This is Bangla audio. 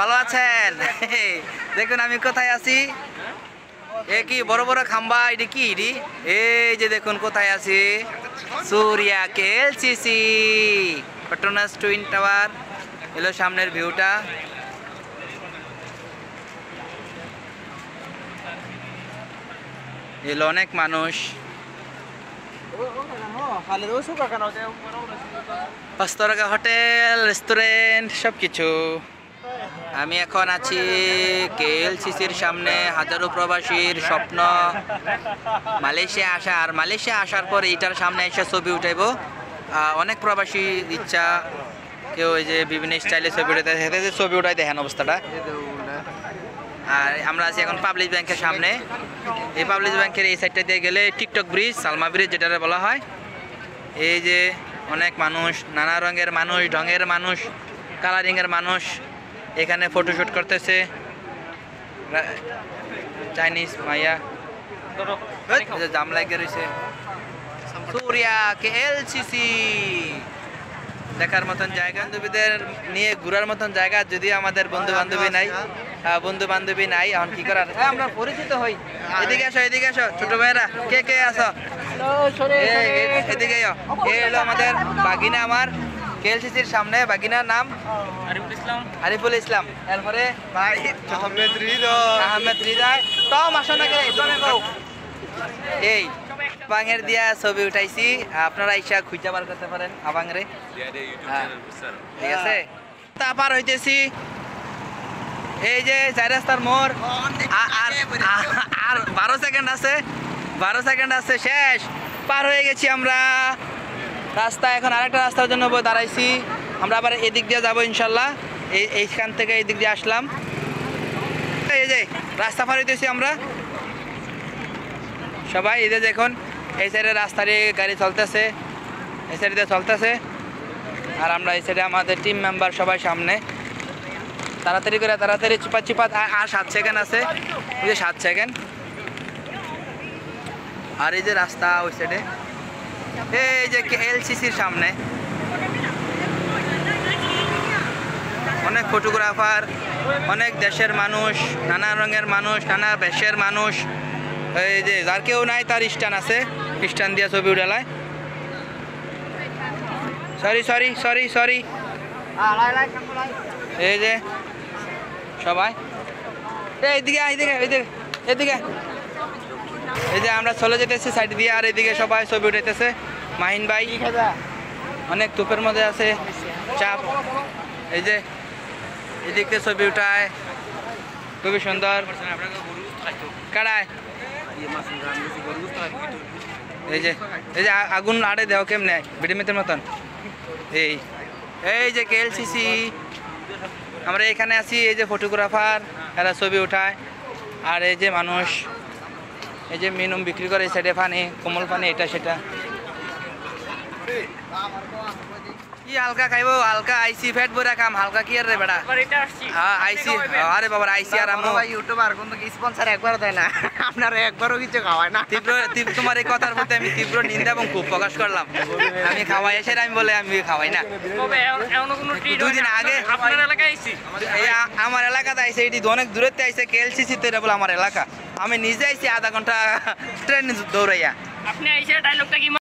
ভালো আছেন? দেখুন আমি কোথায় আছি। এ কি বড় বড় খাম্বা, এটি কি এটি? এই যে দেখুন কোথায় আছি, সূর্যা কেএলসিসি পেট্রোনাস টুইন টাওয়ার। এলো সামনের ভিউটা। এলো অনেক মানুষ। 5 টাকা হোটেল, রেস্টুরেন্ট সব কিছু। আমি এখন আছি কেএলসিসির সামনে। হাজারো প্রবাসীর স্বপ্ন মালয়েশিয়া আসা, আর মালয়েশিয়া আসার পর এটার সামনে এসে ছবি উঠাইব। অনেক প্রবাসী ইচ্ছা, কেউ এই যে বিভিন্ন স্টাইলে ছবি উঠাইতে, ছবি উঠাই দেখেন অবস্থাটা। আর আমরা আছি এখন পাবলিক ব্যাংকের সামনে। এই পাবলিক ব্যাংকের এই সাইডটা দিয়ে গেলে টিকটক ব্রিজ, সালমা ব্রিজ যেটা বলা হয়। এই যে অনেক মানুষ, নানা রঙের মানুষ, ঢঙের মানুষ, কালারিংয়ের মানুষ এখানে ফটোশ্যুট করতেছে। চাইনিজ মাইয়া জাম লাগে রয়েছে। সূর্যা কেএলসিসি দেখার মতন জায়গা, বান্ধবীদের নিয়ে ঘোরার মতন জায়গা। যদি আমাদের বন্ধু বান্ধবী নাই এখন কি করার, আমরা পরিচিত হই। এদিকে আসো, এদিকে আসো ছোট ভাইয়েরা, কে কে আসো এদিকে। এ হলো আমাদের বাগিনা, আমার কেএলসিসির সামনে। বাগিনার নাম আরিফুল ইসলাম। এরপরে ভাই আহমেদ হৃদয়। টম আসো না কে এই আবাঙের দিয়া ছবি উঠাইছি। আপনারা ইচ্ছা খুঁজা বার করতে পারেন আবাংরে। ঠিক আছে, তা পার হইতেছি। এই যে 4 রাস্তার মোড়। আর 12 সেকেন্ড আছে, 12 সেকেন্ড আছে, শেষ। পার হয়ে গেছি আমরা রাস্তা। এখন আরেকটা রাস্তার জন্য দাঁড়াইছি। আমরা আবার এদিক দিয়ে যাবো ইনশাল্লাহ। এইখান থেকে এই দিক দিয়ে আসলাম। এই যে রাস্তা পার হইতেছি আমরা সবাই। এই যে দেখুন এই সাইডে রাস্তা দিয়ে গাড়ি চলতেছে, এই সাইড দিয়ে চলতেছে। আর আমরা এই সাইডে আমাদের টিম মেম্বার সবাই সামনে। তাড়াতাড়ি করে, তাড়াতাড়ি চিপাত। আর 7 সেকেন্ড আছে, ওই যে 7 সেকেন্ড। আর এই যে রাস্তা ওই সাইডে, এই যে কেএলসিসির সামনে অনেক ফটোগ্রাফার, অনেক দেশের মানুষ, নানা রঙের মানুষ, নানা বেশের মানুষ। এই যে যার কেউ নাই তার স্ট্যান্ড আছে, স্ট্যান্ড দিয়ে ছবি উঠালায়। সরি। এই যে সবাই এইদিকে এদিকে। এই যে আমরা চলে যেতেছি সাইড দিয়ে, আর এদিকে সবাই ছবি উঠাইতেছে। মাহিন ভাই অনেক তুপের মধ্যে আছে, চাপ। এই যে এদিক দিয়ে ছবি উঠায়, খুবই সুন্দর। কাড়ায় এই যে আগুন আড়ে দেও কেমনে বিডিমিতের মতন। এই যে কেএলসিসি, আমরা এখানে আছি। এই যে ফটোগ্রাফার, এরা ছবি উঠায়। আর এই যে মানুষ, এই যে মিনুম বিক্রি করে এই সাইডে পানি, কোমল পানি, এটা সেটা। কি হালকা খাইবো, হালকা আইসি ফ্যাট বইরা খাম, হালকা কি আর রে বেটা। হ্যাঁ আইসি, আরে বাবা আইসি। আর আমু ভাই ইউটিউবার কোন স্পন্সর একবারও দেয় না, আপনারা একবারও কিছু খাওয়ায় না। তোমার এই কথার প্রতি আমি তীব্র নিন্দা এবং খুব প্রকাশ করলাম। আমি খাওয়াই এসে আমি বলে আমি খাওয়াই না। 2 দিন আগে আপনার এলাকায় আইছি, আমার এলাকাতে আইছে। এটি অনেক দূরেতে আইছে, কেএলসিসিতে বলে আমার এলাকা। আমি নিজে আইছি আধা ঘন্টা ট্রেন দৌড়াইয়া। আপনি আইছে ডায়লগটা কি